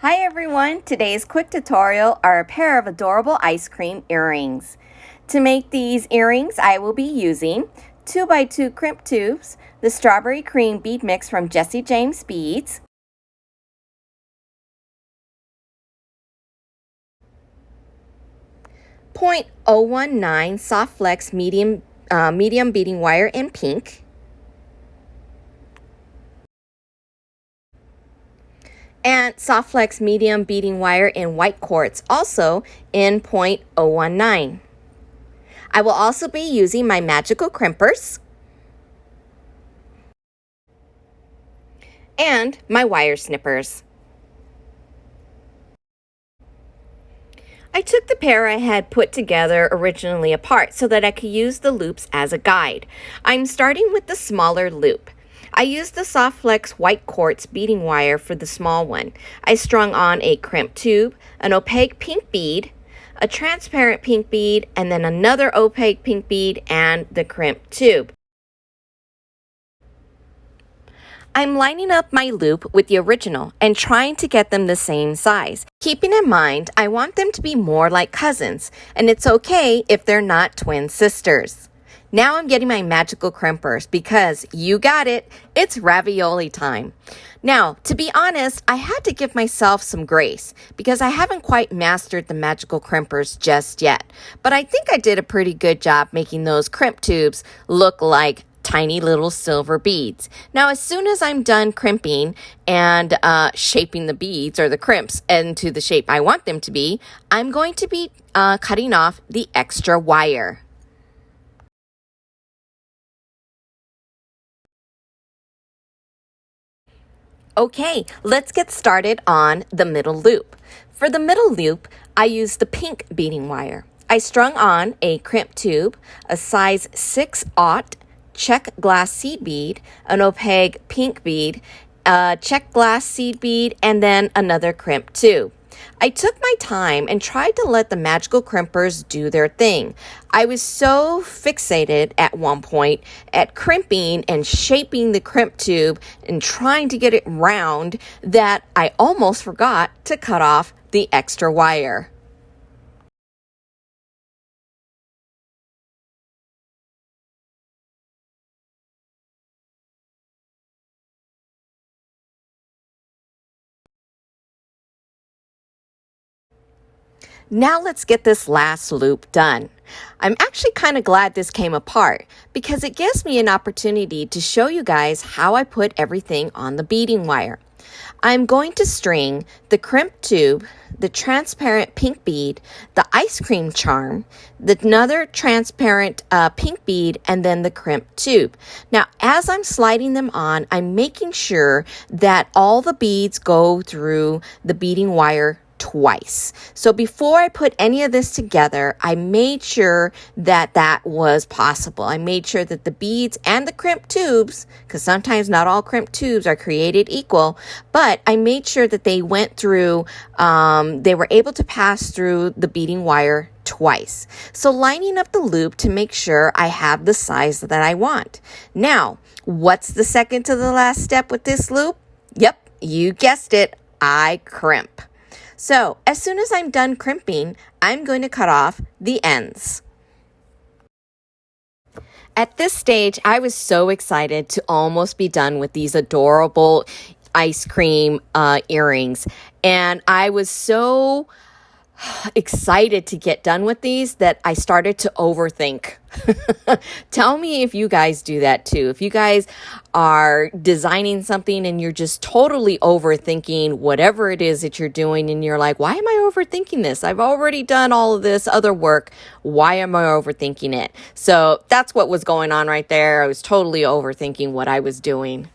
Hi everyone! Today's quick tutorial are a pair of adorable ice cream earrings. To make these earrings, I will be using 2x2 crimp tubes, the strawberry cream bead mix from JesseJamesBeads, .019 SoftFlex medium beading wire in pink, and SoftFlex medium beading wire in white quartz, also in .019. I will also be using my magical crimpers and my wire snippers. I took the pair I had put together originally apart so that I could use the loops as a guide. I'm starting with the smaller loop. I used the SoftFlex white quartz beading wire for the small one. I strung on a crimp tube, an opaque pink bead, a transparent pink bead, and then another opaque pink bead and the crimp tube. I'm lining up my loop with the original and trying to get them the same size. Keeping in mind, I want them to be more like cousins, and it's okay if they're not twin sisters. Now I'm getting my magical crimpers because you got it, it's ravioli time. Now, to be honest, I had to give myself some grace because I haven't quite mastered the magical crimpers just yet. But I think I did a pretty good job making those crimp tubes look like tiny little silver beads. Now, as soon as I'm done crimping and shaping the beads or the crimps into the shape I want them to be, I'm going to be cutting off the extra wire. Okay, let's get started on the middle loop. For the middle loop, I used the pink beading wire. I strung on a crimp tube, a size 6/0 check glass seed bead, an opaque pink bead, a check glass seed bead, and then another crimp tube. I took my time and tried to let the magical crimpers do their thing. I was so fixated at one point at crimping and shaping the crimp tube and trying to get it round that I almost forgot to cut off the extra wire. Now let's get this last loop done. I'm actually kind of glad this came apart because it gives me an opportunity to show you guys how I put everything on the beading wire. I'm going to string the crimp tube, the transparent pink bead, the ice cream charm, another transparent pink bead, and then the crimp tube. Now, as I'm sliding them on, I'm making sure that all the beads go through the beading wire twice. So before I put any of this together, I made sure that that was possible. I made sure that the beads and the crimp tubes, because sometimes not all crimp tubes are created equal, but I made sure that they went through, they were able to pass through the beading wire twice. So lining up the loop to make sure I have the size that I want. Now, what's the second to the last step with this loop? Yep, you guessed it, I crimp. So as soon as I'm done crimping, I'm going to cut off the ends. At this stage, I was so excited to almost be done with these adorable ice cream earrings. And I was so excited to get done with these that I started to overthink. Tell me if you guys do that too. If you guys are designing something and you're just totally overthinking whatever it is that you're doing and you're like, why am I overthinking this? I've already done all of this other work. Why am I overthinking it? So that's what was going on right there. I was totally overthinking what I was doing.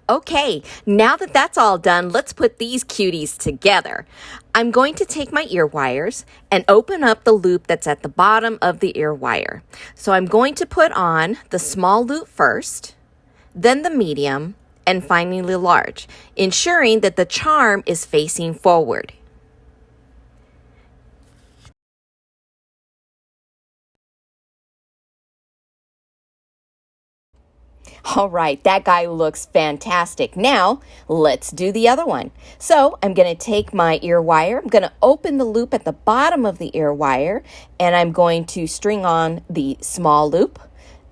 Okay, now that that's all done, let's put these cuties together. I'm going to take my ear wires and open up the loop that's at the bottom of the ear wire. So I'm going to put on the small loop first, then the medium, and finally the large, ensuring that the charm is facing forward. All right, that guy looks fantastic. Now, let's do the other one. So I'm going to take my ear wire. I'm going to open the loop at the bottom of the ear wire, and I'm going to string on the small loop,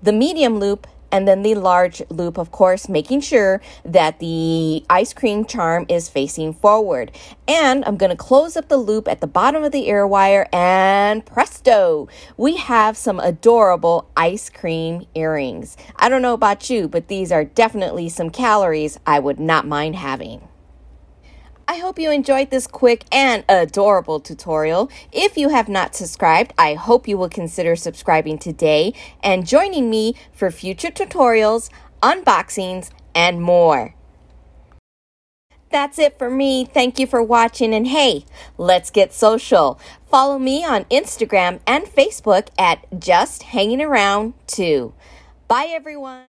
the medium loop, and then the large loop, of course, making sure that the ice cream charm is facing forward. And I'm going to close up the loop at the bottom of the ear wire, and presto, we have some adorable ice cream earrings. I don't know about you, but these are definitely some calories I would not mind having. I hope you enjoyed this quick and adorable tutorial. If you have not subscribed, I hope you will consider subscribing today and joining me for future tutorials, unboxings, and more. That's it for me. Thank you for watching, and hey, let's get social. Follow me on Instagram and Facebook at JesseHangingAround2. Bye, everyone.